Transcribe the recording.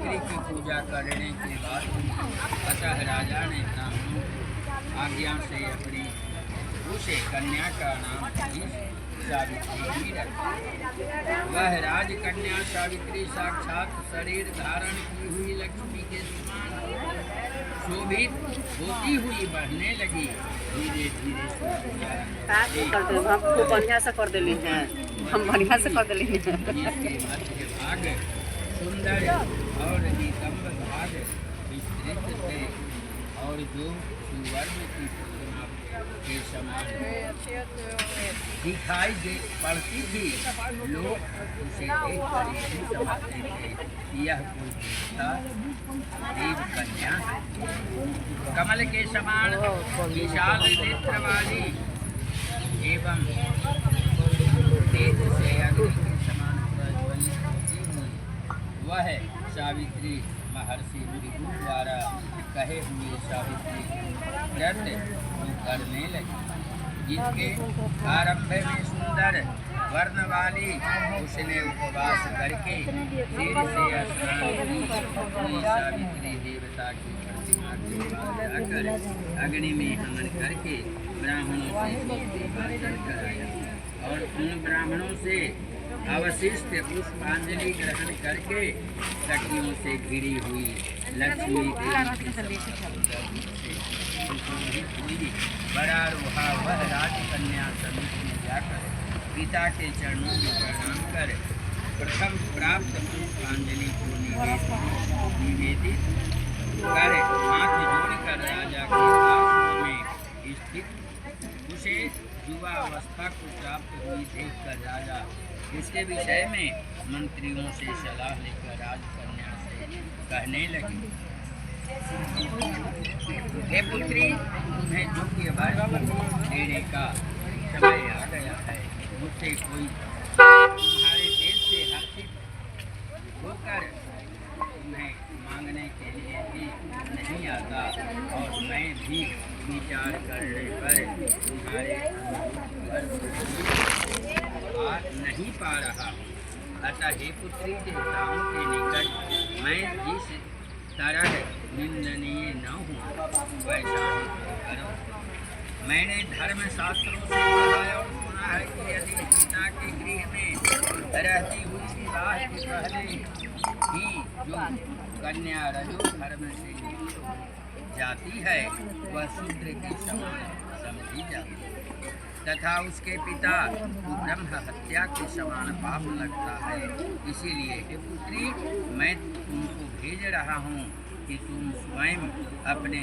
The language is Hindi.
सावित्री की पूजा करने के बाद अतः राजा ने ब्राह्मणों को आज्ञा से अपनी उसे कन्या का नाम सावित्री ही रखा। वह राजकन्या सावित्री साक्षात शरीर धारण की हुई लक्ष्मी के समान शोभित होती हुई बढ़ने लगी। धीरे धीरे हम बढ़िया से कर दिली हैं, हम बढ़िया से कर दिली हैं। इसके मध्य भाग सुंदर और नितंब भाग विस्तृत थे और जो सुवर्ण की प्रतिमा के समान दिखाई दे पड़ती थी, लोग उसे देखकर यही समझते थे कि यह कोई देवता देव कन्या है। कमल के समान विशाल नेत्र वाली एवं तेज से अग्नि के समान प्रज्वलित होती हुई वह सावित्री महर्षि भृगु द्वारा कहे हुए सावित्री व्रत करने लगी, जिसके आरंभ में सुंदर वर्ण वाली उसने उपवास करके फिर से स्नान की सावित्री देवता की प्रतिमा के पास जाकर अग्नि में हवन करके ब्राह्मणों से निर्वाचन कराया और उन ब्राह्मणों से अवशिष्ट पुष्पांजलि ग्रहण करके सखियों से घिरी हुई लक्ष्मी देवी बड़ा रोहा वह राजकन्या समीप में जाकर पिता के चरणों में प्रणाम कर प्रथम प्राप्त पुष्पांजलि को निवेदित कर हाथ जोड़कर राजा के पास में स्थित उसे युवा अवस्था को प्राप्त हुई देखकर राजा इसके विषय में मंत्रियों से सलाह लेकर राजकन्या से कहने लगे, हे पुत्री, तुम्हें योग्य वर देने का समय आ गया है। मुझसे कोई तुम्हारे देश से हर्षित होकर तुम्हें मांगने के लिए भी नहीं आता और मैं भी विचार करने पर तुम्हारे नहीं पा रहा। अतः हे पुत्री, देवताओं के निकट मैं जिस तरह निंदनीय न हूँ वैसा करो। मैंने धर्म शास्त्रों से पढ़ा और सुना है कि यदि पिता के गृह में रहती हुई विवाह के पहले ही जो कन्या रजो धर्म से जाती है वह शूद्र की समान समझी जाती है तथा उसके पिता को ब्रह्म हत्या के समान पाप लगता है। इसीलिए हे पुत्री, मैं तुमको भेज रहा हूँ कि तुम स्वयं अपने